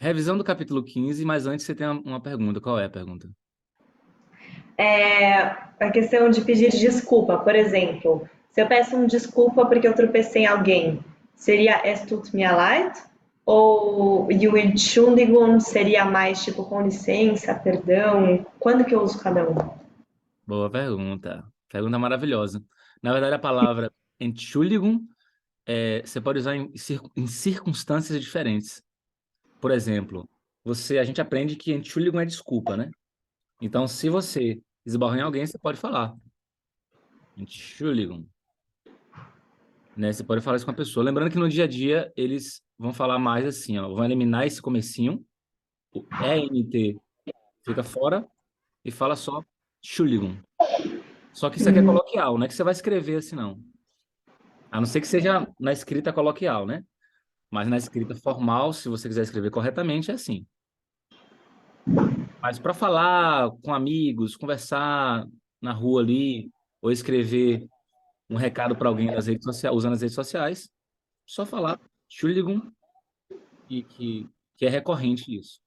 Revisão do capítulo 15, mas antes você tem uma pergunta. Qual é a pergunta? A questão de pedir desculpa, por exemplo, se eu peço um desculpa porque eu tropecei em alguém, seria es tut mir leid? Ou e o Entschuldigung seria mais tipo com licença, perdão? Quando que eu uso cada um? Boa pergunta. Pergunta maravilhosa. Na verdade, a palavra Entschuldigung você pode usar em circunstâncias diferentes. Por exemplo, a gente aprende que Entschuldigung é desculpa, né? Então, se você esbarrou em alguém, você pode falar Entschuldigung, né? Você pode falar isso com a pessoa. Lembrando que no dia a dia eles vão falar mais assim, ó, vão eliminar esse comecinho, o ENT fica fora e fala só Entschuldigung. Só que isso aqui é coloquial, não é que você vai escrever assim, não. A não ser que seja na escrita coloquial, né? Mas na escrita formal, se você quiser escrever corretamente, é assim. Mas para falar com amigos, conversar na rua ali, ou escrever um recado para alguém nas redes sociais, usando as redes sociais, só falar Entschuldigung, que é recorrente isso.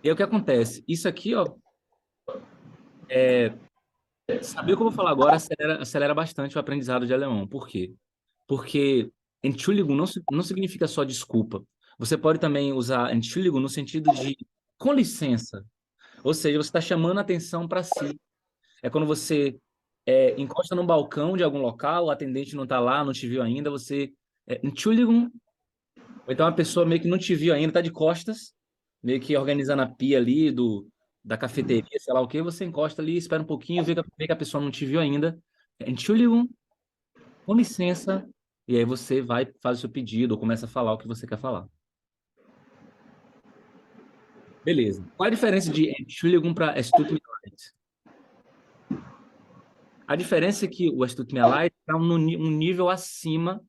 E aí o que acontece? Isso aqui, ó, saber o que eu vou falar agora acelera bastante o aprendizado de alemão. Por quê? Porque Entschuldigung não significa só desculpa. Você pode também usar Entschuldigung no sentido de com licença. Ou seja, você está chamando a atenção para si. É quando você encosta num balcão de algum local, o atendente não está lá, não te viu ainda, você Entschuldigung. Ou então a pessoa meio que não te viu ainda, está de costas, meio que organizando a pia ali da cafeteria, sei lá o quê, você encosta ali, espera um pouquinho, vê que a pessoa não te viu ainda. Entschuldigung, com licença, e aí você vai, faz o seu pedido, ou começa a falar o que você quer falar. Beleza. Qual a diferença de Entschuldigung para Es tut mir leid? A diferença é que o Es tut mir leid está um nível acima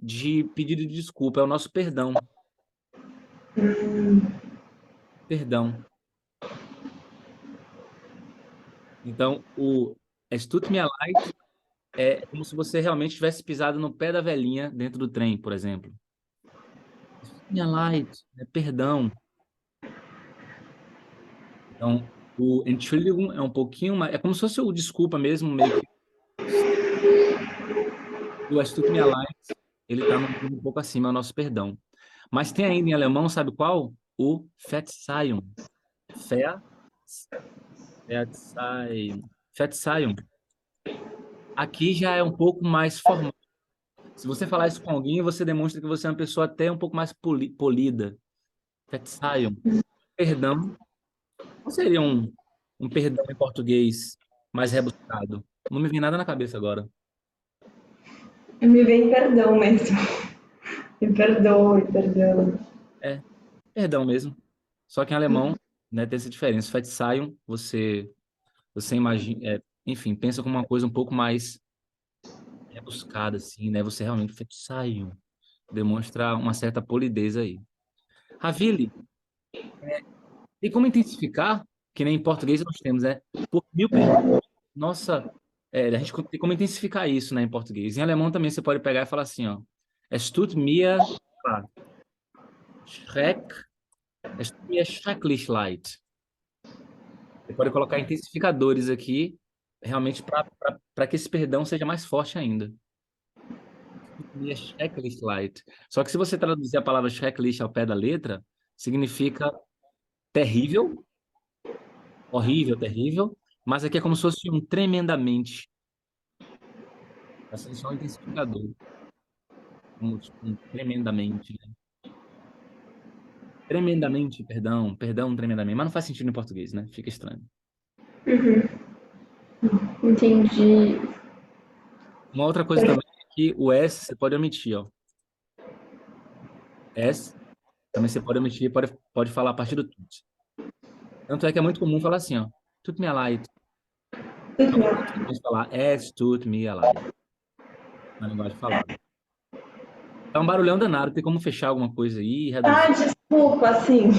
de pedido de desculpa, é o nosso perdão. Perdão. Então, o Es tut mir leid é como se você realmente tivesse pisado no pé da velhinha dentro do trem, por exemplo. Es tut mir leid, perdão. Então, o Entschuldigung é um pouquinho mais, é como se fosse o desculpa mesmo, meio que e o Es tut mir leid, ele está um pouco acima, é o nosso perdão. Mas tem ainda em alemão, sabe qual? O Verzeihung. Ver, Verzeihung. Verzeihung. Aqui já é um pouco mais formal. Se você falar isso com alguém, você demonstra que você é uma pessoa até um pouco mais polida. Verzeihung. Perdão. Não seria um perdão em português mais rebuscado? Não me vem nada na cabeça agora. Me vem perdão mesmo. Me perdoe, perdão. É, perdão mesmo. Só que em alemão, né, tem essa diferença. Verzeihung, você imagina, enfim, pensa como uma coisa um pouco mais rebuscada, assim, né? Você realmente Verzeihung. Demonstra uma certa polidez aí. Ravili, e como intensificar, que nem em português nós temos, né? Por mil perdões. Nossa, a gente tem como intensificar isso, né, em português. Em alemão também você pode pegar e falar assim, ó. Es tut mir schreck, es tut mir schrecklich leid. Você pode colocar intensificadores aqui, realmente para que esse perdão seja mais forte ainda. Es tut mir schrecklich leid. Só que se você traduzir a palavra schrecklich ao pé da letra, significa terrível, horrível, terrível, mas aqui é como se fosse um tremendamente. Essa é só um intensificador, como tipo, um tremendamente, né? Tremendamente, perdão, tremendamente. Mas não faz sentido em português, né? Fica estranho. Entendi. Uma outra coisa também é que o S você pode omitir, ó. S também você pode omitir, pode falar a partir do tut. Tanto é que é muito comum falar assim, ó. Tut mir leid. Não pode simplesmente falar es tut mir leid na linguagem falada. Dá um barulhão danado, tem como fechar alguma coisa aí, Ah, reduzir. desculpa, sim.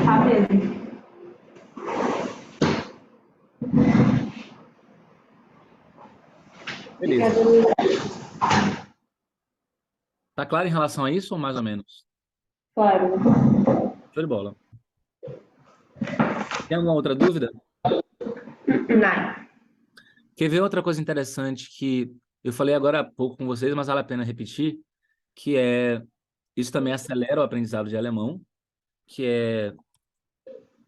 Tá mesmo. Beleza. Obrigada. Tá claro em relação a isso ou mais ou menos? Claro. Show de bola. Tem alguma outra dúvida? Nein. Quer ver outra coisa interessante que eu falei agora há pouco com vocês, mas vale a pena repetir, que é isso também acelera o aprendizado de alemão, que é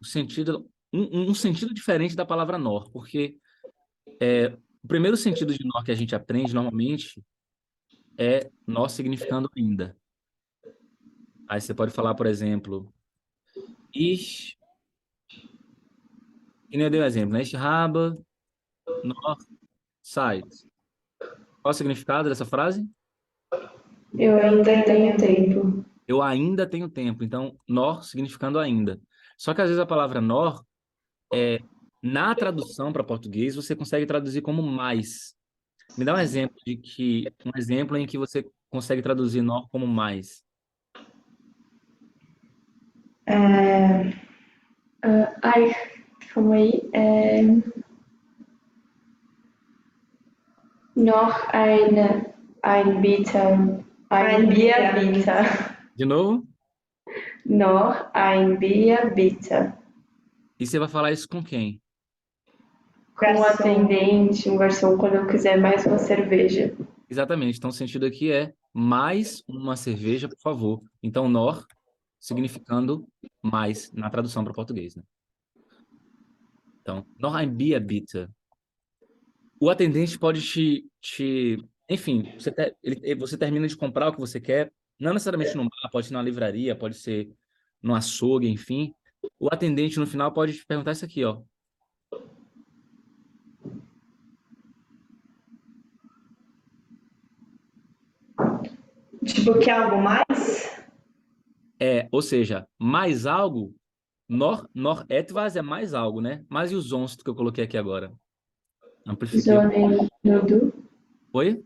o sentido um sentido diferente da palavra nor, porque o primeiro sentido de nor que a gente aprende normalmente é nor significando ainda. Aí você pode falar, por exemplo, ich, e nem eu dei um exemplo, né? Ich habe noch Zeit. Qual o significado dessa frase? Eu ainda tenho tempo. Eu ainda tenho tempo. Então, nor significando ainda. Só que às vezes a palavra nor, na tradução para português, você consegue traduzir como mais. Me dá um exemplo em que você consegue traduzir nor como mais. Ai, calma aí. Noch ein Bier, Ein Bier, bitte. De novo? Noch ein Bier, bitte. E você vai falar isso com quem? Com o atendente, um garçom, quando eu quiser mais uma cerveja. Exatamente. Então, o sentido aqui é mais uma cerveja, por favor. Então, nor significando mais na tradução para português, né? Então, noch ein Bier, bitte. O atendente pode enfim, você termina de comprar o que você quer, não necessariamente no bar, pode ser na livraria, pode ser no açougue, enfim. O atendente no final pode te perguntar isso aqui, ó. Tipo, quer algo mais? Ou seja, mais algo, nor etwas é mais algo, né? Mas e o sonst que eu coloquei aqui agora? Amplifiquei. Zonen no du. Oi?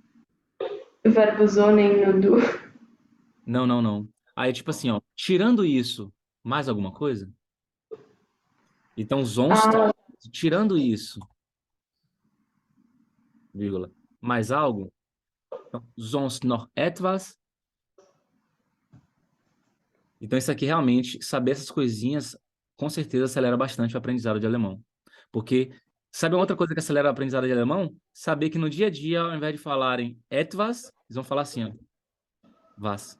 O verbo zonen no du. Não, não, não. Aí, tipo assim, ó, tirando isso, mais alguma coisa? Então, sonst, tirando isso, vírgula, mais algo? Então, sonst noch etwas? Então, isso aqui realmente, saber essas coisinhas, com certeza acelera bastante o aprendizado de alemão. Porque, sabe uma outra coisa que acelera o aprendizado de alemão? Saber que no dia a dia, ao invés de falarem etwas, eles vão falar assim, ó, was.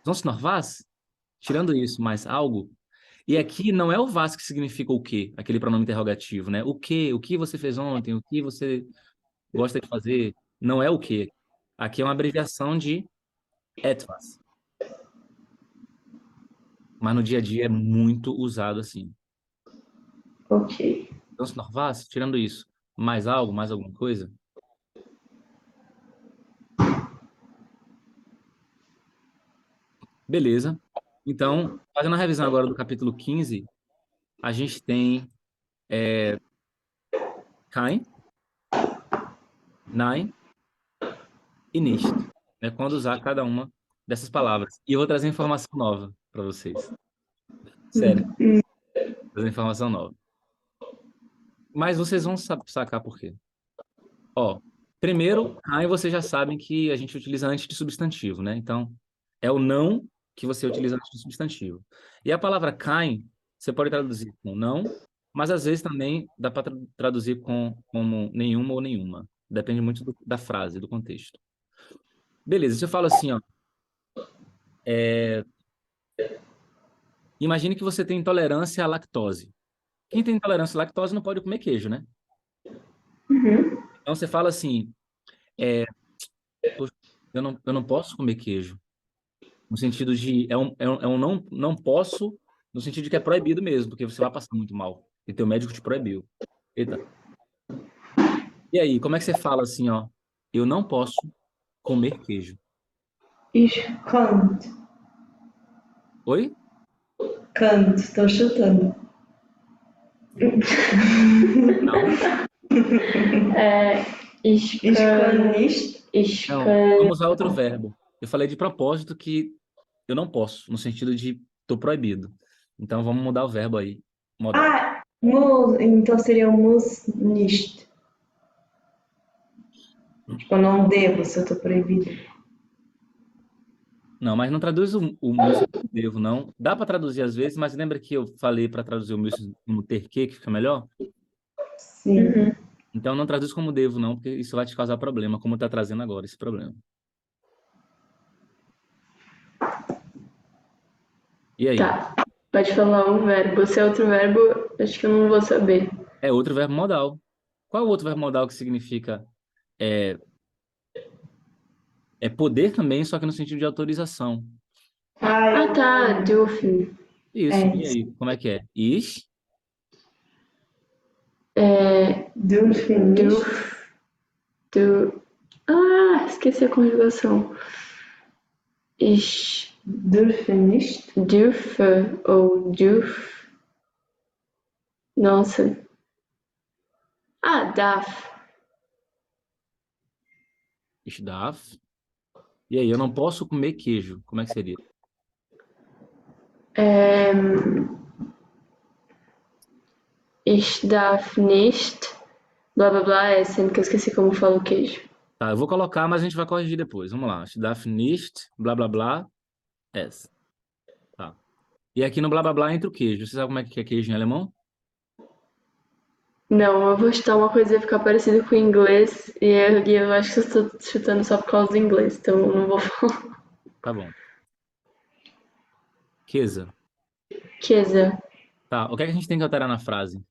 Sonst noch was? Tirando isso, mais algo? E aqui não é o was que significa o quê? Aquele pronome interrogativo, né? O quê? O que você fez ontem? O que você gosta de fazer? Não é o quê. Aqui é uma abreviação de etwas. Mas no dia a dia é muito usado assim. Ok. Então, se was, tirando isso, mais algo, mais alguma coisa? Beleza. Então, fazendo a revisão agora do capítulo 15, a gente tem kein, nein e nicht. Né? Quando usar cada uma dessas palavras. E eu vou trazer informação nova para vocês. Sério. Trazer informação nova. Mas vocês vão sacar por quê. Ó, primeiro, kein vocês já sabem que a gente utiliza antes de substantivo, né? Então, é o não que você utiliza antes de substantivo. E a palavra kein, você pode traduzir com não, mas às vezes também dá para traduzir como nenhuma ou nenhuma. Depende muito da frase, do contexto. Beleza, se eu falo assim, ó. Imagine que você tem intolerância à lactose. Quem tem intolerância à lactose não pode comer queijo, né? Então você fala assim, "Poxa, eu não posso comer queijo. No sentido de, é um não posso, no sentido de que é proibido mesmo, porque você vai passar muito mal. E teu médico te proibiu. Eita. E aí, como é que você fala assim, ó? Eu não posso comer queijo. Ich can't. Oi? Can't, tô chutando. Não. Ich Ich kann, kann nicht. ich Não. kann, Vamos usar outro verbo. Eu falei de propósito que eu não posso, no sentido de tô proibido. Então vamos mudar o verbo aí. Modal. Ah, muss, então seria o muss nicht. Tipo, eu não devo se eu tô proibido. Não, mas não traduz o müssen como devo, não. Dá para traduzir às vezes, mas lembra que eu falei para traduzir o müssen como ter que fica melhor? Sim. Uhum. Então não traduz como devo, não, porque isso vai te causar problema, como está trazendo agora esse problema. E aí? Tá. Pode falar um verbo. Se é outro verbo, acho que eu não vou saber. É outro verbo modal. Qual é o outro verbo modal que significa é, é poder também, só que no sentido de autorização? Ah, tá. Dürfen. Isso. É E isso. aí, como é que é? Ich, Dürfen nicht. Dürf. Du. Ah, esqueci a conjugação. Ich Dürfen nicht. dürfe ou dürf. Nossa. Ah, darf. ich darf. E aí, eu não posso comer queijo. Como é que seria? Ich darf nicht. Blá blá blá, é sendo que eu esqueci como fala o queijo. Tá, eu vou colocar, mas a gente vai corrigir depois. Vamos lá. Ich darf nicht, blá blá blá, es. Tá. E aqui no blá blá blá entra o queijo. Você sabe como é que é queijo em alemão? Não, eu vou chutar uma coisa que vai ficar parecida com o inglês e eu acho que eu estou chutando só por causa do inglês, então eu não vou falar. Tá bom. Käse. Käse. Tá, o que é que a gente tem que alterar na frase?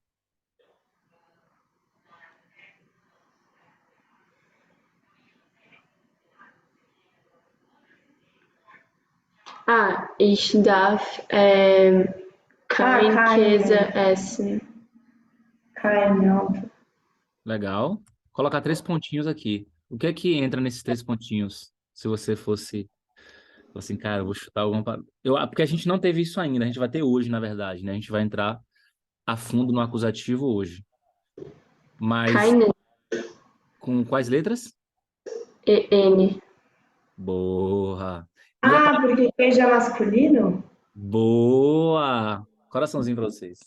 Ah, ich darf kein keine. Käse essen. Keine. Legal. Colocar 3 pontinhos aqui. O que é que entra nesses 3 pontinhos? Se você fosse assim, cara, eu vou chutar alguma. Porque a gente não teve isso ainda, a gente vai ter hoje, na verdade, né? A gente vai entrar a fundo no acusativo hoje. Mas Keine com quais letras? EN. Boa. E a Ah, porque queijo é masculino? Boa! Coraçãozinho pra vocês.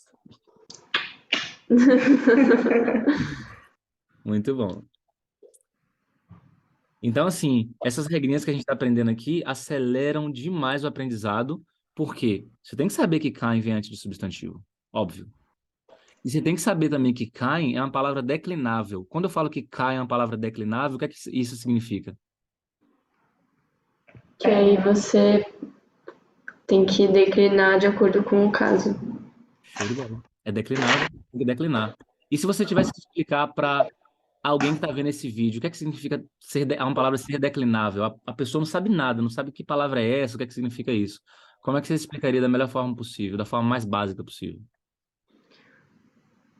Muito bom. Então, assim, essas regrinhas que a gente está aprendendo aqui aceleram demais o aprendizado, porque você tem que saber que Caem vem antes de substantivo, óbvio. E você tem que saber também que Caem é uma palavra declinável. Quando eu falo que Caem é uma palavra declinável, o que é que isso significa? Que aí você tem que declinar de acordo com o caso. Show de bola. É declinável, tem que declinar. E se você tivesse que explicar para alguém que está vendo esse vídeo, o que é que significa uma palavra ser declinável? A pessoa não sabe nada, não sabe que palavra é essa, o que é que significa isso. Como é que você explicaria da melhor forma possível, da forma mais básica possível?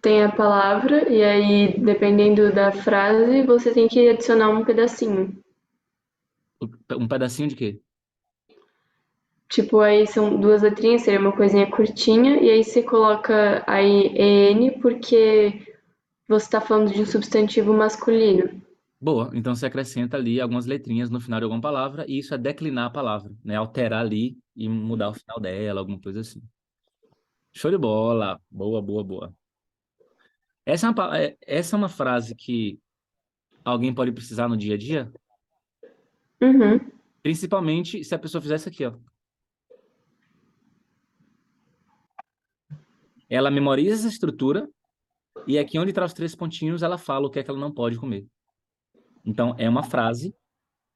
Tem a palavra, e aí, dependendo da frase, você tem que adicionar um pedacinho. Um pedacinho de quê? Tipo, aí são duas letrinhas, seria uma coisinha curtinha, e aí você coloca aí EN porque você tá falando de um substantivo masculino. Boa, então você acrescenta ali algumas letrinhas no final de alguma palavra, e isso é declinar a palavra, né? Alterar ali e mudar o final dela, alguma coisa assim. Show de bola! Boa, boa, boa. Essa é uma frase que alguém pode precisar no dia a dia, Uhum. principalmente se a pessoa fizesse aqui, ó. Ela memoriza essa estrutura e aqui onde traz os 3 pontinhos, ela fala o que é que ela não pode comer. Então, é uma frase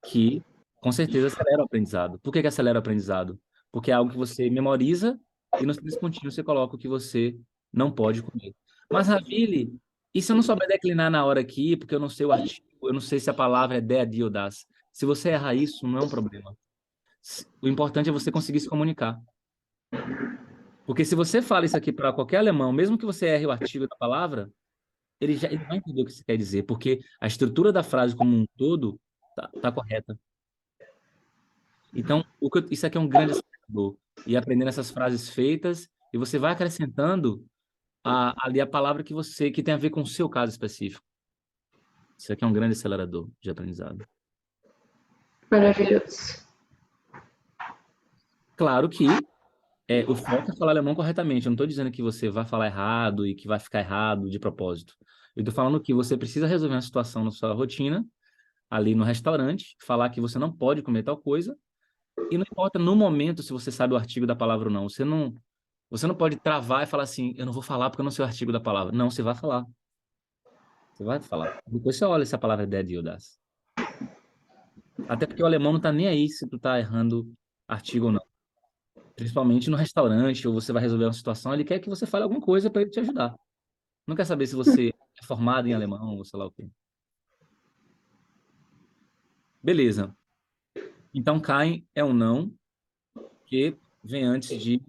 que, com certeza, acelera o aprendizado. Por que que acelera o aprendizado? Porque é algo que você memoriza e nos 3 pontinhos você coloca o que você não pode comer. Mas, Ravile, e se eu não souber declinar na hora aqui, porque eu não sei o artigo, eu não sei se a palavra é der, die ou das. Se você errar isso, não é um problema. O importante é você conseguir se comunicar. Porque se você fala isso aqui para qualquer alemão, mesmo que você erre o artigo da palavra, ele vai entender o que você quer dizer, porque a estrutura da frase como um todo tá correta. Então, isso aqui é um grande acelerador. E aprendendo essas frases feitas, e você vai acrescentando ali a palavra que tem a ver com o seu caso específico. Isso aqui é um grande acelerador de aprendizado. Maravilhoso. Claro que o foco é falar alemão corretamente. Eu não estou dizendo que você vai falar errado e que vai ficar errado de propósito. Eu estou falando que você precisa resolver uma situação na sua rotina, ali no restaurante, falar que você não pode comer tal coisa, E não importa no momento se você sabe o artigo da palavra ou não. Você não pode travar e falar assim, eu não vou falar porque eu não sei o artigo da palavra. Não, você vai falar. Você vai falar. Depois você olha se a palavra é dead ou das. Até porque o alemão não tá nem aí se tu tá errando artigo ou não. Principalmente no restaurante, ou você vai resolver uma situação, ele quer que você fale alguma coisa para ele te ajudar. Não quer saber se você é formado em alemão ou sei lá o quê. Beleza. Então, Kein é um não que vem antes de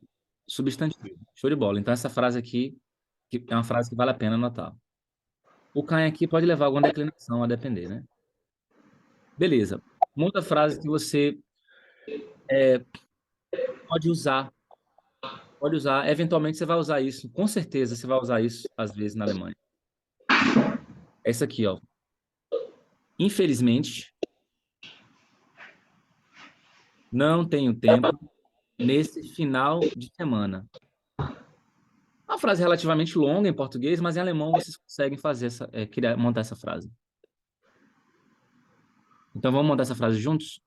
substantivo. Show de bola. Então, essa frase aqui que é uma frase que vale a pena anotar. O Kein aqui pode levar alguma declinação a depender, né? Beleza. Uma outra frase que você pode usar. Pode usar. Eventualmente, você vai usar isso. Com certeza, você vai usar isso, às vezes, na Alemanha. É isso aqui, ó. Infelizmente, não tenho tempo nesse final de semana. Uma frase relativamente longa em português, mas em alemão vocês conseguem fazer montar essa frase. Então vamos montar essa frase juntos?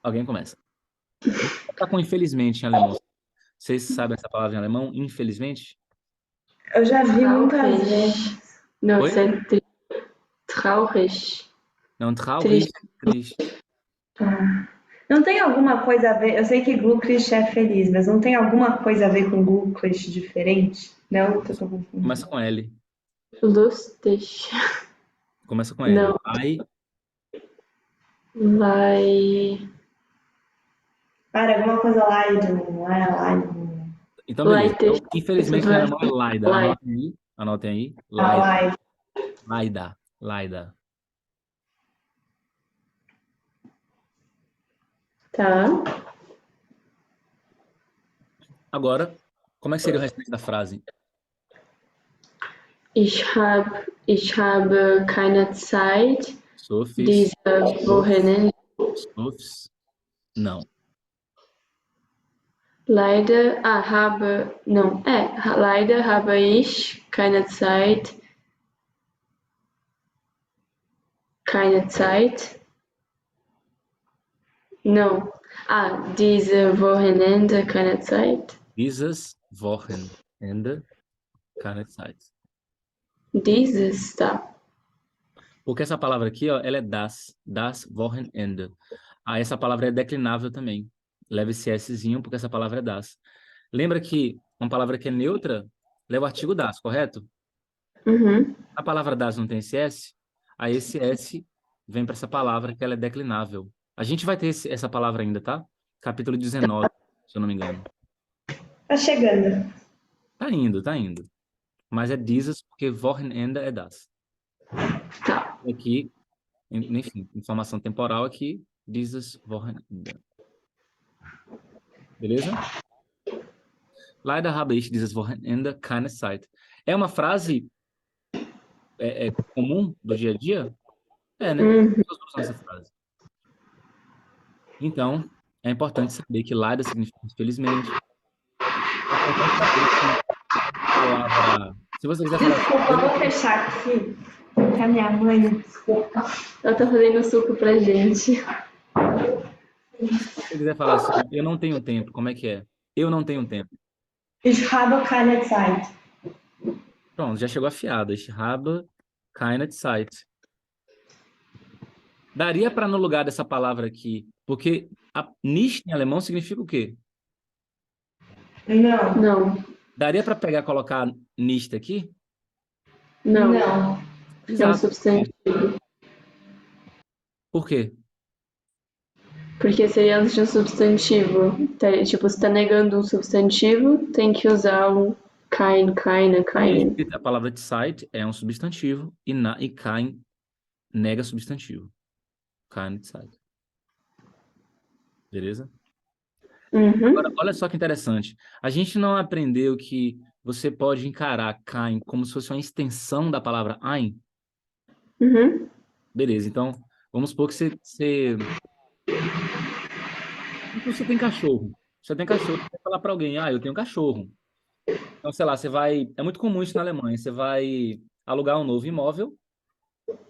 Alguém começa. Tá com infelizmente em alemão. Vocês sabem essa palavra em alemão? Infelizmente? Eu já vi muitas Traurig. vezes. Não, Oi? isso é traurig. Não, traurig, Triste. triste. Ah. Não tem alguma coisa a ver? Eu sei que glücklich é feliz, mas não tem alguma coisa a ver com glücklich diferente? Não, eu tô confundindo. Começa com L. Lustig. Começa com L. Não, Ai, vai. Para alguma coisa Leiden, não é Leiden. então beleza. Leiter. Então, infelizmente em alemão é leider. Leiter. Anotem aí. Anotem aí. Ah, Leider. Leiden. Leider. Leider. Tá. Agora, como é que seria o restante da frase? Ich habe keine Zeit, Sofis, diese Wochenende. sofis, não. Leider, não, leider habe ich keine Zeit. Não. Diese Wochenende, keine Zeit. Dieses Wochenende, keine Zeit. Dieses, tá. Porque essa palavra aqui, ó, ela é das Wochenende. Essa palavra é declinável também. Leva esse Szinho, porque essa palavra é das. Lembra que uma palavra que é neutra leva o artigo das, correto? Uhum. A palavra das não tem esse S, aí esse S vem para essa palavra que ela é declinável. A gente vai ter essa palavra ainda, tá? Capítulo 19, se eu não me engano. Tá chegando. Tá indo, tá indo. Mas é dieses porque Wochenende é das. Tá. Aqui, enfim, informação temporal aqui, dieses Wochenende. Beleza? Leider habe ich dieses Wochenende keine Zeit. É uma frase comum do dia a dia? É, né? Uhum. As pessoas usam essa frase. Então, é importante saber que leider significa infelizmente. É importante saber que a palavra... Se você quiser falar... Desculpa, eu vou fechar aqui. Que a minha mãe, desculpa. Ela tá fazendo suco pra gente. Se você quiser falar assim, eu não tenho tempo, como é que é? Eu não tenho tempo. Ich habe keine Zeit. Pronto, já chegou afiado. Ich habe keine Zeit. Daria para no lugar dessa palavra aqui, porque nicht em alemão significa o quê? Não. Não. Daria para pegar e colocar nicht aqui? Não. Não. É um Exato. substantivo. Por quê? Porque seria antes de um substantivo. Tipo, se tá negando um substantivo, tem que usar um keine, keine. A palavra Zeit é um substantivo e kein nega substantivo. Keine Zeit. Beleza? Uhum. Agora, olha só que interessante. A gente não aprendeu que você pode encarar kein como se fosse uma extensão da palavra ein? Uhum. Beleza, então vamos supor que você tem cachorro. Você tem cachorro, você vai falar para alguém, eu tenho cachorro. Então, sei lá, você vai... É muito comum isso na Alemanha. Você vai alugar um novo imóvel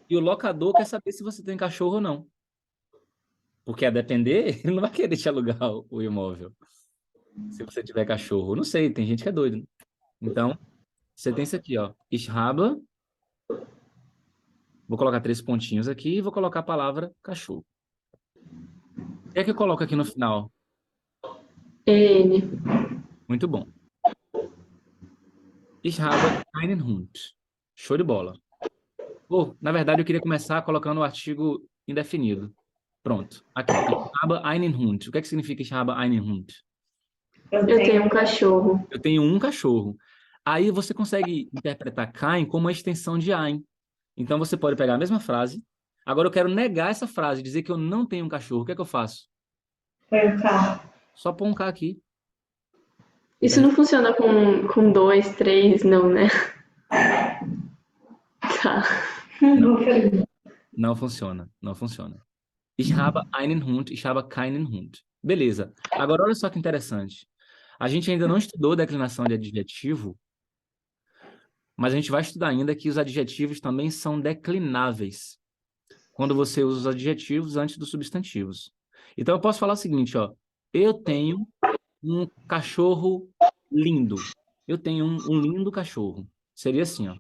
e o locador quer saber se você tem cachorro ou não. Porque a depender, ele não vai querer te alugar o imóvel. Se você tiver cachorro. Não sei, tem gente que é doido, né? Então, você tem isso aqui, ó. Ich habe. Vou colocar 3 pontinhos aqui e vou colocar a palavra cachorro. O que é que eu coloco aqui no final? EN. Muito bom. Ich habe einen Hund. Show de bola. Pô, na verdade, eu queria começar colocando o artigo indefinido. Pronto. Aqui. Ich habe einen Hund. O que é que significa ich habe einen Hund? Eu Eu tenho um cachorro. Eu tenho um cachorro. Aí você consegue interpretar kein como uma extensão de ein. Então você pode pegar a mesma frase. Agora eu quero negar essa frase, dizer que eu não tenho um cachorro. O que é que eu faço? Foi o carro. Só pôr um K aqui. Isso não funciona com dois, três, não, né? Tá. Não foi. Não funciona. Não funciona. Ich habe einen Hund, ich habe keinen Hund. Beleza. Agora olha só que interessante. A gente ainda não estudou declinação de adjetivo, mas a gente vai estudar ainda que os adjetivos também são declináveis quando você usa os adjetivos antes dos substantivos. Então eu posso falar o seguinte, ó. Eu tenho um cachorro lindo. Eu tenho um lindo cachorro. Seria assim, ó.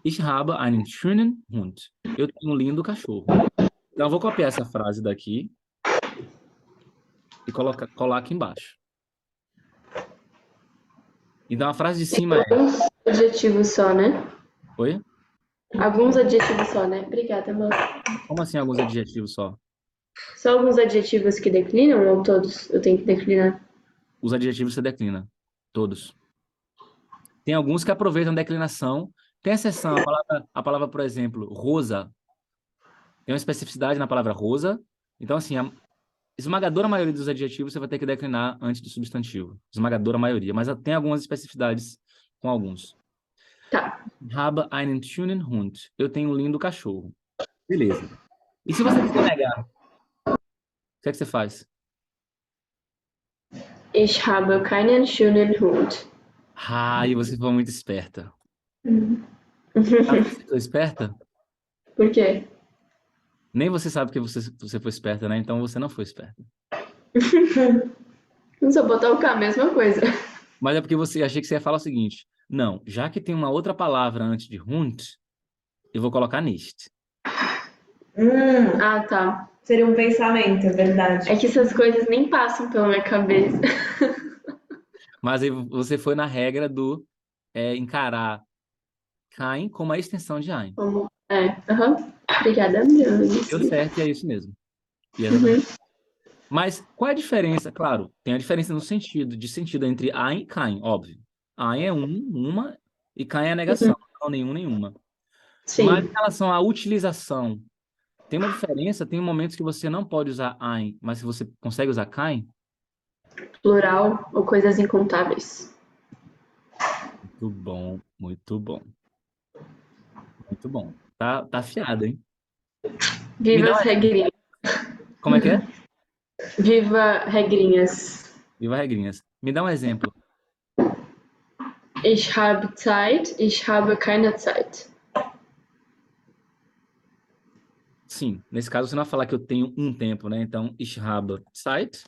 Ich habe einen schönen Hund. Eu tenho um lindo cachorro. Então eu vou copiar essa frase daqui e colar aqui embaixo. Então a frase de cima é... Alguns adjetivos só, né? Oi? Alguns adjetivos só, né? Obrigada, amor. Como assim alguns adjetivos só? Só alguns adjetivos que declinam ou todos eu tenho que declinar? Os adjetivos você declina. Todos. Tem alguns que aproveitam a declinação. Tem exceção. A palavra, por exemplo, rosa. Tem uma especificidade na palavra rosa. Então, assim, a esmagadora maioria dos adjetivos você vai ter que declinar antes do substantivo. Esmagadora maioria. Mas tem algumas especificidades com alguns. Tá. Habe einen schönen Hund. Eu tenho um lindo cachorro. Beleza. E se você quiser negar? O que é que você faz? Ich habe keinen schönen Hund. Ah, e você foi muito esperta. Sabe que você foi esperta? Por quê? Nem você sabe que você foi esperta, né? Então você não foi esperta. Não só botar o K, a mesma coisa. Mas é porque você achei que você ia falar o seguinte. Não, já que tem uma outra palavra antes de Hund, eu vou colocar nicht. Ah, tá. Seria um pensamento, é verdade. É que essas coisas nem passam pela minha cabeça. Mas aí você foi na regra do encarar kein como a extensão de ein. Obrigada, Deu certo e é isso mesmo. E é exatamente. Mas qual é a diferença? Claro, tem a diferença no sentido, de sentido entre ein e kein, óbvio. Ein é uma, e kein é a negação, não nenhum, nenhuma. Sim. Mas em relação à utilização, tem uma diferença, tem momentos que você não pode usar ein, mas se você consegue usar kein. Plural ou coisas incontáveis. Muito bom, muito bom. Muito bom. Tá afiado, hein? Viva as regrinhas. Como é que é? Viva regrinhas. Viva regrinhas. Me dá um exemplo. Ich habe Zeit, ich habe keine Zeit. Sim, nesse caso você não vai falar que eu tenho um tempo, né? Então, ich habe Zeit,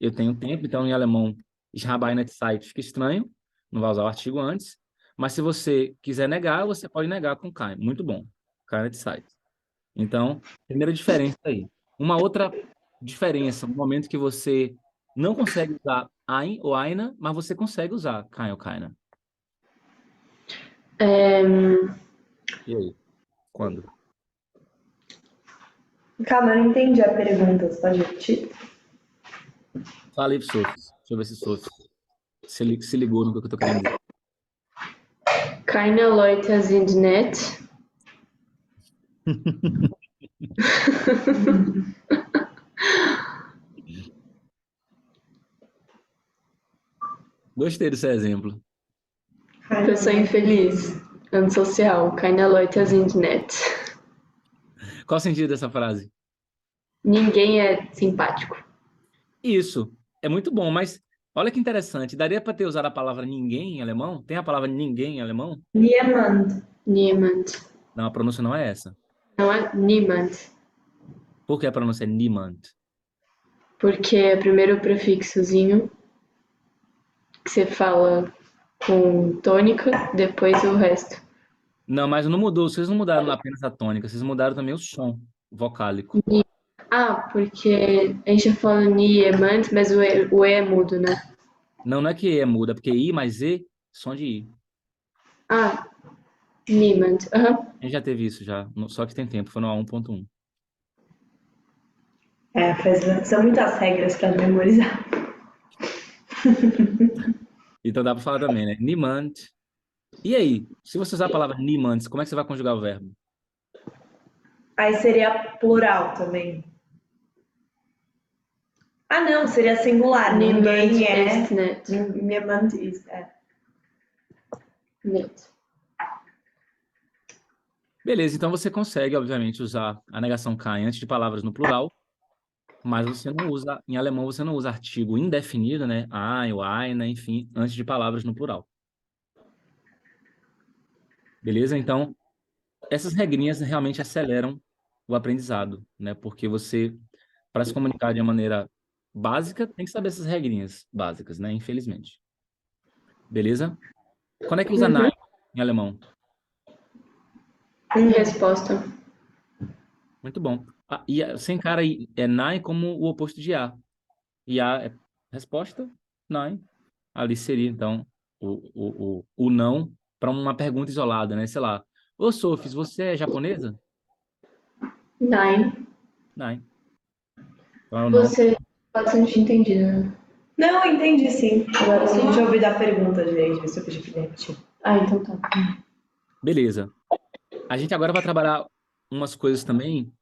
eu tenho tempo. Então, em alemão, ich habe eine Zeit fica estranho, não vai usar o artigo antes. Mas se você quiser negar, você pode negar com kein. Muito bom. Keine Zeit. Então, primeira diferença aí. Uma outra diferença, no momento que você não consegue usar ein ou eine, mas você consegue usar kein ou keine. E aí? Quando? Calma, eu não entendi a pergunta. Você pode repetir? Fala aí, Sophie. Deixa eu ver se Sophie se ligou no que eu tô querendo dizer. Keine Leute sind nett. Gostei desse exemplo. Pessoa infeliz. Antissocial. Keine Leute sind nett. Qual o sentido dessa frase? Ninguém é simpático. Isso. É muito bom, mas olha que interessante. Daria para ter usado a palavra ninguém em alemão? Tem a palavra ninguém em alemão? Niemand. Niemand. Não, a pronúncia não é essa. Não é niemand, Por que a pronúncia é niemand? porque é primeiro o prefixozinho que você fala com tônica, depois o resto. Não, mas não mudou. Vocês não mudaram apenas a tônica, vocês mudaram também o som vocálico. Ni. Ah, porque a gente já falou niemand, mas o E é mudo, né? Não, não é que E é muda, é porque I mais E, som de I. Ah, niemand. Aham. A gente já teve isso já, só que tem tempo, foi no A1.1. São muitas regras para memorizar. Então dá pra falar também, né? Niemand. E aí, se você usar a palavra niemand, como é que você vai conjugar o verbo? Aí seria plural também. Ah, não, seria singular. Niemand Ninguém é. ist net. Niemand ist. Net. Beleza, então você consegue, obviamente, usar a negação kein antes de palavras no plural, mas você não usa, em alemão, você não usa artigo indefinido, né? Ein ou eine, enfim, antes de palavras no plural. Beleza? Então, essas regrinhas realmente aceleram o aprendizado, né? Porque você, para se comunicar de uma maneira básica, tem que saber essas regrinhas básicas, né? Infelizmente. Beleza? Quando é que usa nein em alemão? Resposta. Muito bom. Ah, e você encara nein como o oposto de a. E a é resposta, nein. Ali seria, então, o não para uma pergunta isolada, né? Sei lá. Ô, Sofis, você é japonesa? Nein. Nein. Então é o não. Você bastante entendido, né? Não, entendi sim. Agora Eu sim. não tinha ouvido a pergunta direito, isso eu pedi pra repetir. Ah, então tá. Beleza. A gente agora vai trabalhar umas coisas também,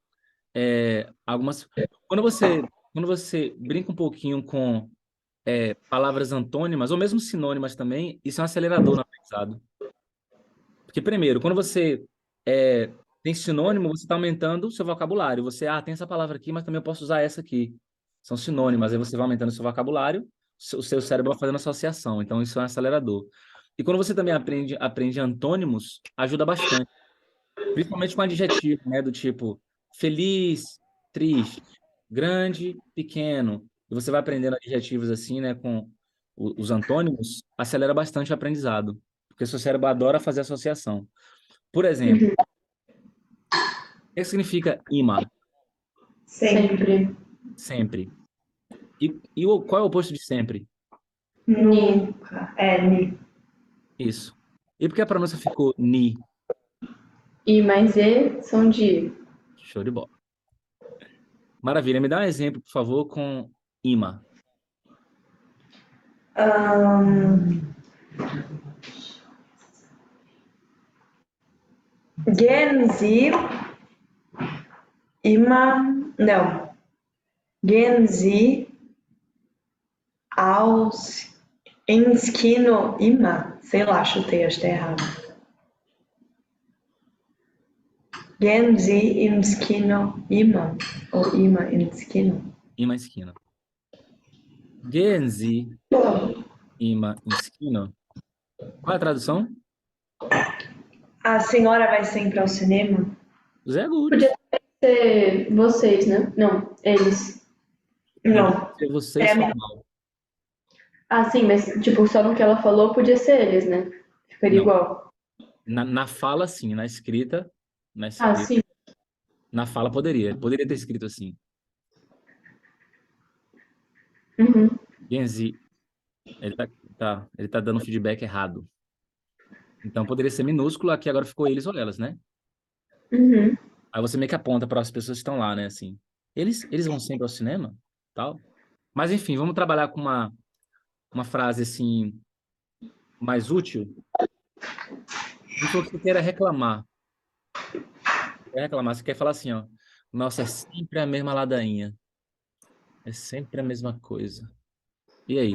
algumas. Quando você brinca um pouquinho com palavras antônimas ou mesmo sinônimas também, isso é um acelerador no aprendizado. Porque primeiro, quando você tem sinônimo, você está aumentando o seu vocabulário. Você, tem essa palavra aqui, mas também eu posso usar essa aqui. São sinônimas. Aí você vai aumentando o seu vocabulário, o seu cérebro vai fazendo associação. Então isso é um acelerador. E quando você também aprende antônimos, ajuda bastante. Principalmente com adjetivo, né? Do tipo feliz, triste, grande, pequeno. E você vai aprendendo adjetivos assim, né? Com os antônimos, acelera bastante o aprendizado. Porque seu cérebro adora fazer associação. Por exemplo, o que significa imã? Sempre. Sempre. E qual é o oposto de sempre? Nunca. Ni. Isso. E por que a pronúncia ficou ni? I mais E são de Show de bola. Maravilha. Me dá um exemplo, por favor, com imã. Gehen Sie immer. Não. Gehen Sie ins Kino immer? Sei lá, chutei, acho que tá errado. Gehen Sie ins Kino immer? Ou immer ins Kino? Imã esquina. Gehen Sie imã esquina. Qual é a tradução? A senhora vai sempre ao cinema? Zé Agudos. Podia ser vocês, né? Não, eles. Não. Se vocês formal. Ah, sim, mas tipo, só no que ela falou podia ser eles, né? Ficaria Não. igual. Na fala, sim. Na escrita, Ah, sim. na fala poderia ter escrito assim. Uhum. Genzi, ele tá dando feedback errado. Então poderia ser minúsculo, aqui agora ficou eles ou elas, né? Uhum. Aí você meio que aponta para as pessoas que estão lá, né? Assim, eles vão sempre ao cinema, tal. Mas enfim, vamos trabalhar com uma frase assim mais útil. Vamos supor que você queira reclamar. Você quer falar assim, ó. Nossa, é sempre a mesma ladainha. É sempre a mesma coisa. E aí?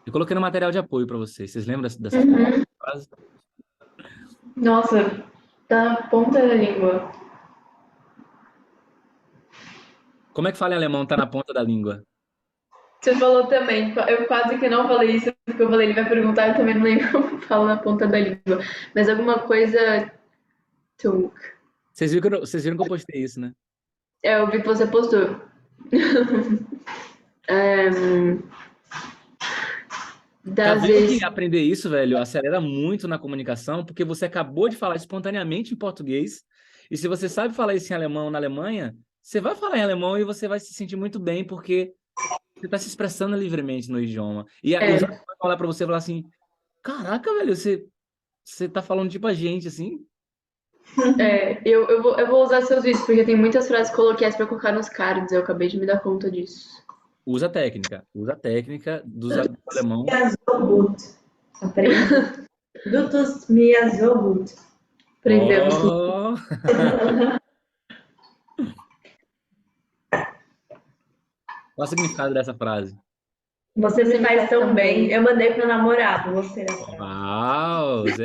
Eu coloquei no material de apoio para vocês. Vocês lembram dessa frase? Nossa, tá na ponta da língua. Como é que fala em alemão? Tá na ponta da língua. Você falou também, eu quase que não falei isso, porque eu falei, ele vai perguntar, eu também não lembro como fala na ponta da língua. Mas alguma coisa Tung. Vocês viram que eu postei isso, né? Eu vi que você postou. Tá Das vendo que vezes. aprender isso, velho, acelera muito na comunicação, porque você acabou de falar espontaneamente em português, e se você sabe falar isso em alemão na Alemanha, você vai falar em alemão e você vai se sentir muito bem, porque você está se expressando livremente no idioma. E os É, alunos vão olhar para você e falar assim: caraca, velho, você tá falando tipo a gente, assim? eu vou usar seus vídeos, porque tem muitas frases coloquiais pra colocar nos cards, eu acabei de me dar conta disso. Usa a técnica do alemão. Mir so gut. Aprende. Du tust mir so gut. Aprendemos. Oh! Qual é o significado dessa frase? Você me faz tão bem. Eu mandei pro namorado, você a frase. Uau! Zé.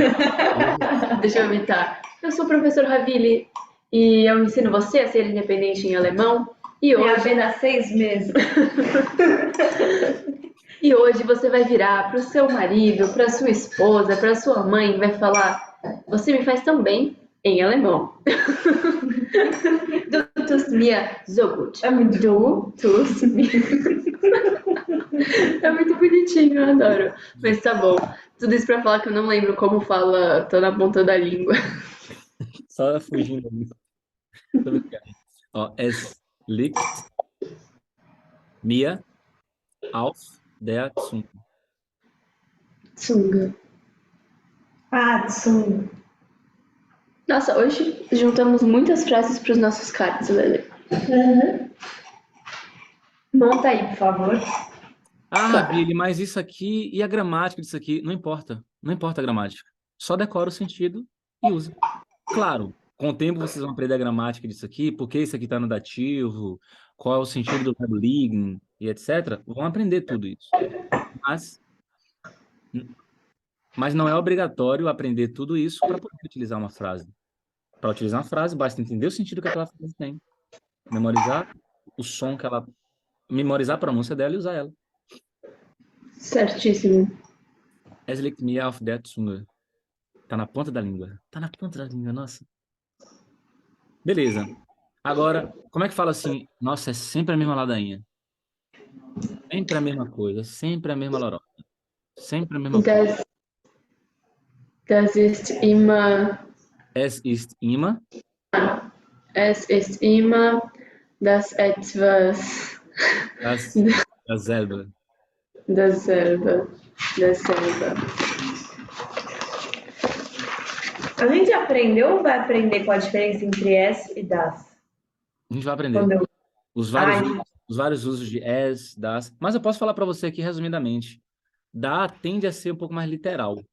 Deixa eu imitar. Eu sou o professor Ravili e eu ensino você a ser independente em alemão. E Tem hoje, apenas 6 meses. e hoje você vai virar para o seu marido, para sua esposa, para sua mãe e vai falar: Você me faz tão bem em alemão. Du tust mir so gut. Du tust mir. É muito bonitinho, eu adoro. Mas tá bom. Tudo isso pra falar que eu não lembro como fala, tô na ponta da língua. Só fugindo ali. Tô brincando. Ó, es liegt mir auf der Zunge. Tsunga. Ah, Tsum. Nossa, hoje juntamos muitas frases pros nossos cards, Lele. Monta aí, por favor. Ah, Billy, mas isso aqui e a gramática disso aqui, não importa. Não importa a gramática. Só decora o sentido e usa. Claro, com o tempo vocês vão aprender a gramática disso aqui, porque isso aqui está no dativo, qual é o sentido do verbo liegen e etc. Vão aprender tudo isso. Mas, mas não é obrigatório aprender tudo isso para poder utilizar uma frase. Para utilizar uma frase, basta entender o sentido que aquela frase tem. Memorizar o som que ela. Memorizar a pronúncia dela e usar ela. Certíssimo. Es liegt mir auf der Zunge. Tá na ponta da língua. Tá na ponta da língua, nossa. Beleza. Agora, como é que fala assim? Nossa, é sempre a mesma ladainha. Sempre a mesma coisa, sempre a mesma lorota. Sempre a mesma coisa. Das ist immer, Es ist immer es ist immer das etwas, dasselbe. dasselbe, dasselbe. A gente aprendeu ou vai aprender com a diferença entre es e das? A gente vai aprender. Quando eu... Os Ai, vários usos de es, das. Mas eu posso falar para você aqui resumidamente. Da tende a ser um pouco mais literal.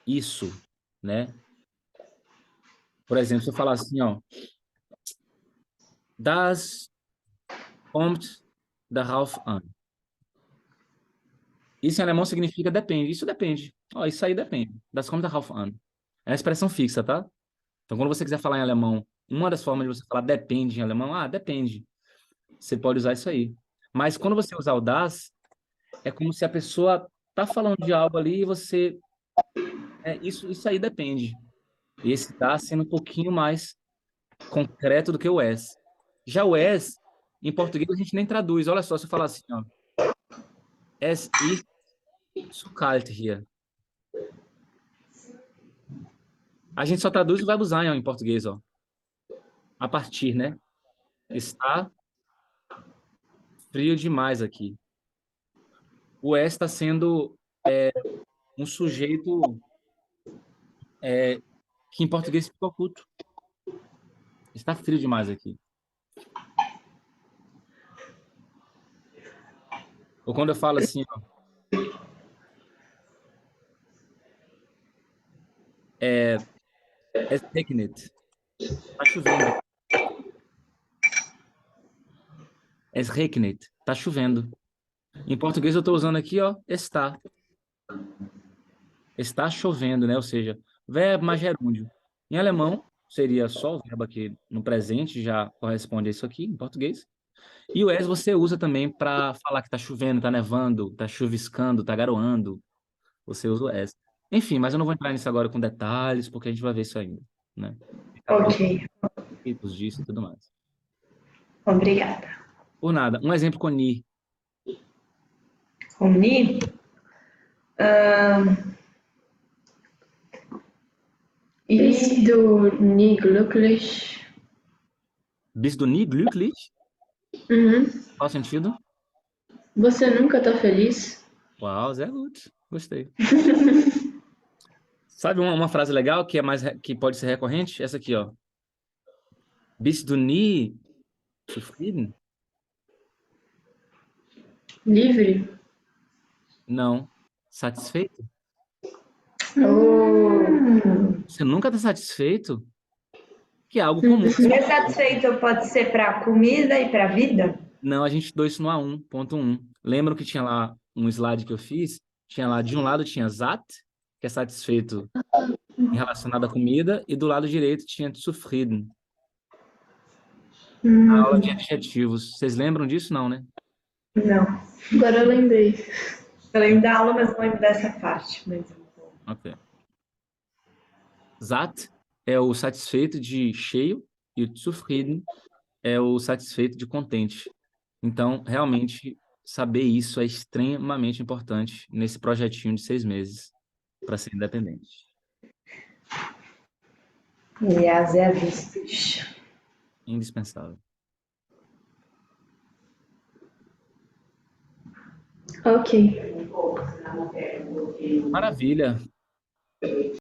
Isso, né? Por exemplo, se eu falar assim, ó. Das kommt darauf an. Isso em alemão significa depende. Isso depende. Ó, isso aí depende. Das kommt darauf an. É uma expressão fixa, tá? Então, quando você quiser falar em alemão, uma das formas de você falar depende em alemão, depende. Você pode usar isso aí. Mas quando você usar o das, é como se a pessoa tá falando de algo ali e você... isso aí depende. E esse das sendo um pouquinho mais concreto do que o es. Já o es, em português, a gente nem traduz. Olha só, se eu falar assim, ó. Es ist zu kalt hier. A gente só traduz o verbo sein, ó, em português, ó. A partir, né? Está frio demais aqui. O es está sendo um sujeito que em português fica oculto. Está frio demais aqui. Ou quando eu falo assim, ó, es regnet. Tá chovendo. Es regnet. Tá chovendo. Em português eu estou usando aqui, ó, está. Está chovendo, né? Ou seja, verbo mais gerúndio. Em alemão, seria só o verbo aqui no presente, já corresponde a isso aqui, em português. E o es você usa também para falar que está chovendo, está nevando, está chuviscando, está garoando. Você usa o es. Enfim, mas eu não vou entrar nisso agora com detalhes, porque a gente vai ver isso ainda. né? Ok, Tipos disso e tudo mais. obrigada. Por nada. Um exemplo com ni. Omni? Bist E du nie glücklich? Bist du nie glücklich? Uhum. Qual sentido? Você nunca tá feliz? Uau, sehr gut. Gostei. Sabe uma frase legal que é que pode ser recorrente? Essa aqui, ó. Bist du nie zufrieden? Livre? Não. Satisfeito? Oh. Você nunca está satisfeito? Que é algo comum. insatisfeito pode ser para comida e para vida? Não, a gente estudou isso no A1.1. Lembra que tinha lá um slide que eu fiz? Tinha lá, de um lado tinha satt, que é satisfeito relacionado à comida, e do lado direito tinha zufrieden, a aula de adjetivos. Vocês lembram disso? Não, né? Não. Agora eu lembrei. Eu lembro da aula, mas não lembro dessa parte. Mas... Ok. Satt é o satisfeito de cheio e o zufrieden é o satisfeito de contente. Então, realmente, saber isso é extremamente importante nesse projetinho de 6 meses para ser independente. Ja, sehr wichtig. Indispensável. Ok. Maravilha.